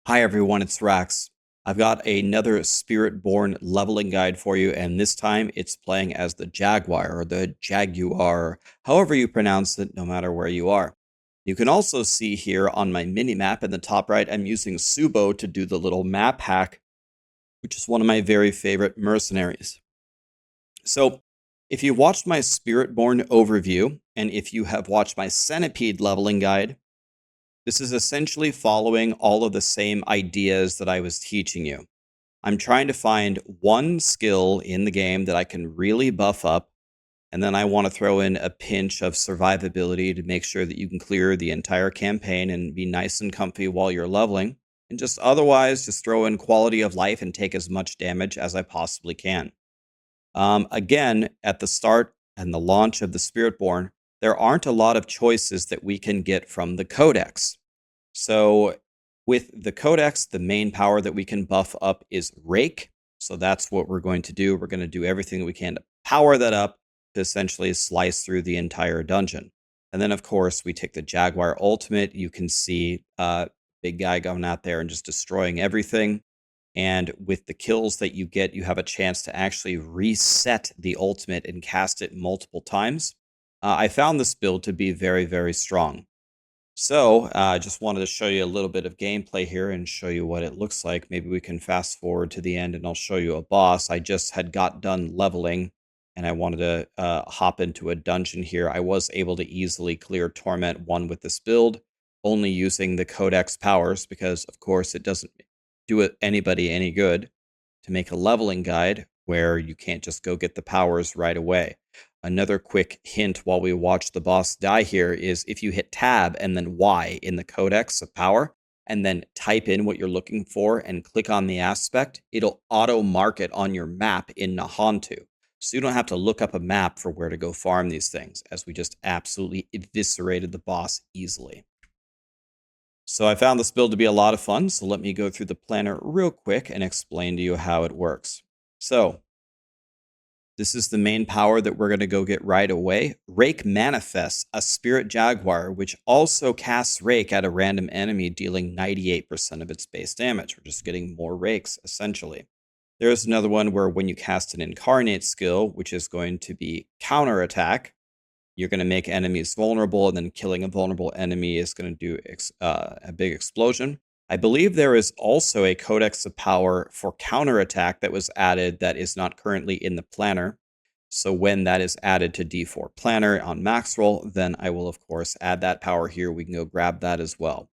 Hi everyone, it's Rax. I've got another Spiritborn leveling guide for you, and this time it's playing as the Jaguar or the Jaguar, however you pronounce it, no matter where you are. You can also see here on my mini-map in the top right, I'm using Subo to do the little map hack, which is one of my very favorite mercenaries. So, if you watched my Spiritborn overview, and if you have watched my Centipede leveling guide, this is essentially following all of the same ideas that I was teaching you. I'm trying to find one skill in the game that I can really buff up, and then I want to throw in a pinch of survivability to make sure that you can clear the entire campaign and be nice and comfy while you're leveling. And just otherwise, just throw in quality of life and take as much damage as I possibly can. Again, at the start and the launch of the Spiritborn, there aren't a lot of choices that we can get from the Codex. So with the Codex, the main power that we can buff up is Rake. So that's what we're going to do. We're going to do everything that we can to power that up to essentially slice through the entire dungeon. And then, of course, we take the Jaguar Ultimate. You can see big guy going out there and just destroying everything. And with the kills that you get, you have a chance to actually reset the ultimate and cast it multiple times. I found this build to be very, very strong. So I just wanted to show you a little bit of gameplay here and show you what it looks like. Maybe we can fast forward to the end and I'll show you a boss. I just had got done leveling and I wanted to hop into a dungeon here. I was able to easily clear Torment 1 with this build, only using the Codex Powers because, of course, it doesn't do anybody any good to make a leveling guide where you can't just go get the powers right away. Another quick hint while we watch the boss die here is if you hit tab and then Y in the Codex of Power, and then type in what you're looking for and click on the aspect, it'll auto-mark it on your map in Nahantu. So you don't have to look up a map for where to go farm these things, as we just absolutely eviscerated the boss easily. So I found this build to be a lot of fun, so let me go through the planner real quick and explain to you how it works. So, this is the main power that we're going to go get right away. Rake manifests a Spirit Jaguar, which also casts Rake at a random enemy, dealing 98% of its base damage. We're just getting more Rakes, essentially. There's another one where when you cast an Incarnate skill, which is going to be counterattack, you're going to make enemies vulnerable, and then killing a vulnerable enemy is going to do a big explosion. I believe there is also a Codex of Power for counterattack that was added that is not currently in the planner. So when that is added to D4 planner on Maxroll, then I will, of course, add that power here. We can go grab that as well.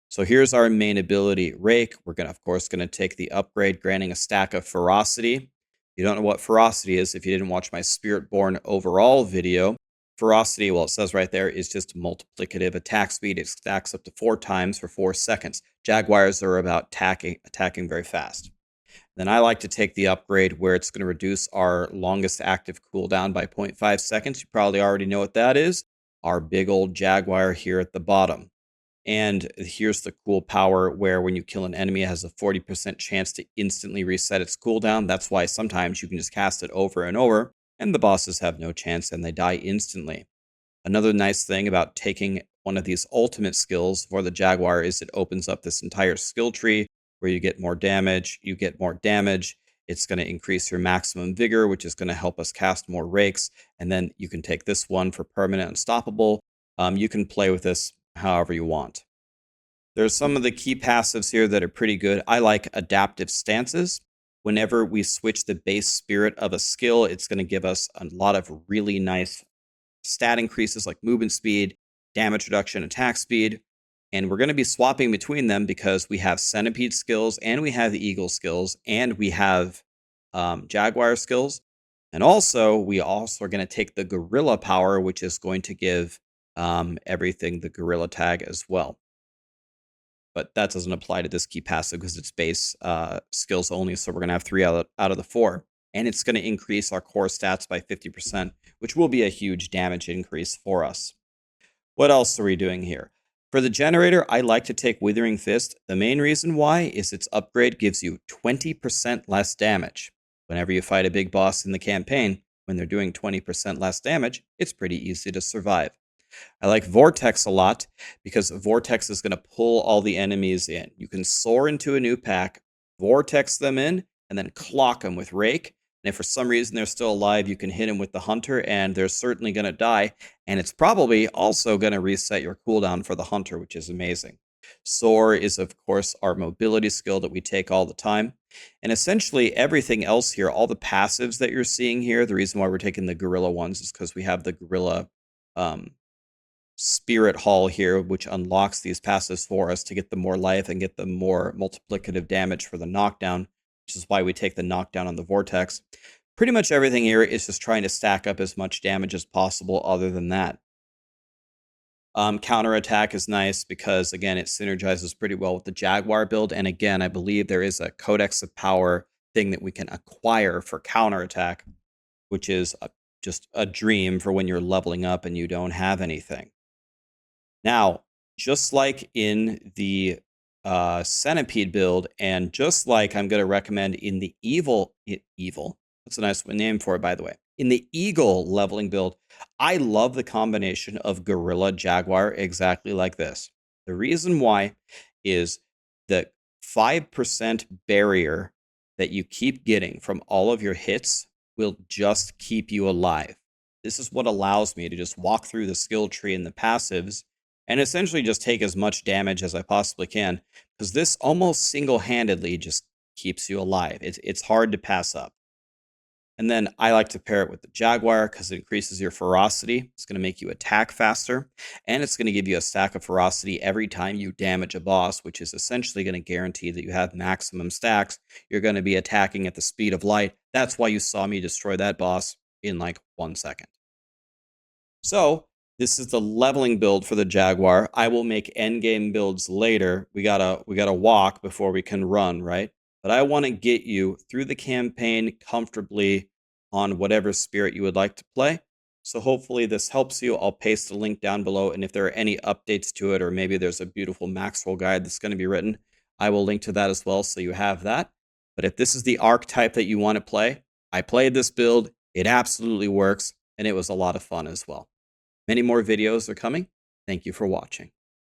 So here's our main ability, Rake. We're going to, of course, going to take the upgrade, granting a stack of Ferocity. You don't know what Ferocity is if you didn't watch my Spiritborn overall video. Ferocity, well, it says right there, is just multiplicative attack speed. It stacks up to 4 times for 4 seconds. Jaguars are about attacking very fast. Then I like to take the upgrade where it's going to reduce our longest active cooldown by 0.5 seconds. You probably already know what that is. Our big old Jaguar here at the bottom. And here's the cool power where when you kill an enemy, it has a 40% chance to instantly reset its cooldown. That's why sometimes you can just cast it over and over, and the bosses have no chance and they die instantly. Another nice thing about taking one of these ultimate skills for the Jaguar is it opens up this entire skill tree where you get more damage, it's going to increase your maximum vigor, which is going to help us cast more rakes, and then you can take this one for permanent unstoppable. You can play with this however you want. There's some of the key passives here that are pretty good. I like adaptive stances. Whenever we switch the base spirit of a skill, it's going to give us a lot of really nice stat increases like movement speed, damage reduction, attack speed. And we're going to be swapping between them because we have centipede skills and we have the eagle skills and we have jaguar skills. And also, we also are going to take the gorilla power, which is going to give everything the gorilla tag as well. But that doesn't apply to this key passive because it's base skills only, so we're going to have 3 out of the 4. And it's going to increase our core stats by 50%, which will be a huge damage increase for us. What else are we doing here? For the generator, I like to take Withering Fist. The main reason why is its upgrade gives you 20% less damage. Whenever you fight a big boss in the campaign, when they're doing 20% less damage, it's pretty easy to survive. I like Vortex a lot because Vortex is going to pull all the enemies in. You can soar into a new pack, Vortex them in, and then clock them with Rake. And if for some reason they're still alive, you can hit them with the Hunter, and they're certainly going to die. And it's probably also going to reset your cooldown for the Hunter, which is amazing. Soar is, of course, our mobility skill that we take all the time. And essentially everything else here, all the passives that you're seeing here, the reason why we're taking the Gorilla ones is because we have the Gorilla Spirit Hall here, which unlocks these passives for us to get them more life and get them more multiplicative damage for the knockdown, which is why we take the knockdown on the Vortex. Pretty much everything here is just trying to stack up as much damage as possible other than that. Counterattack is nice because, again, it synergizes pretty well with the Jaguar build. And again, I believe there is a Codex of Power thing that we can acquire for counterattack, which is just a dream for when you're leveling up and you don't have anything. Now, just like in the Centipede build, and just like I'm going to recommend in the Evil, that's a nice name for it, by the way. In the Eagle leveling build, I love the combination of Gorilla Jaguar exactly like this. The reason why is the 5% barrier that you keep getting from all of your hits will just keep you alive. This is what allows me to just walk through the skill tree and the passives and essentially just take as much damage as I possibly can, because this almost single-handedly just keeps you alive. It's hard to pass up. And then I like to pair it with the Jaguar because it increases your ferocity. It's going to make you attack faster, and it's going to give you a stack of ferocity every time you damage a boss, which is essentially going to guarantee that you have maximum stacks. You're going to be attacking at the speed of light. That's why you saw me destroy that boss in like 1 second. So this is the leveling build for the Jaguar. I will make endgame builds later. We gotta walk before we can run, right? But I want to get you through the campaign comfortably on whatever spirit you would like to play. So hopefully this helps you. I'll paste the link down below, and if there are any updates to it, or maybe there's a beautiful Maxroll guide that's going to be written, I will link to that as well, so you have that. But if this is the archetype that you want to play, I played this build. It absolutely works, and it was a lot of fun as well. Many more videos are coming. Thank you for watching.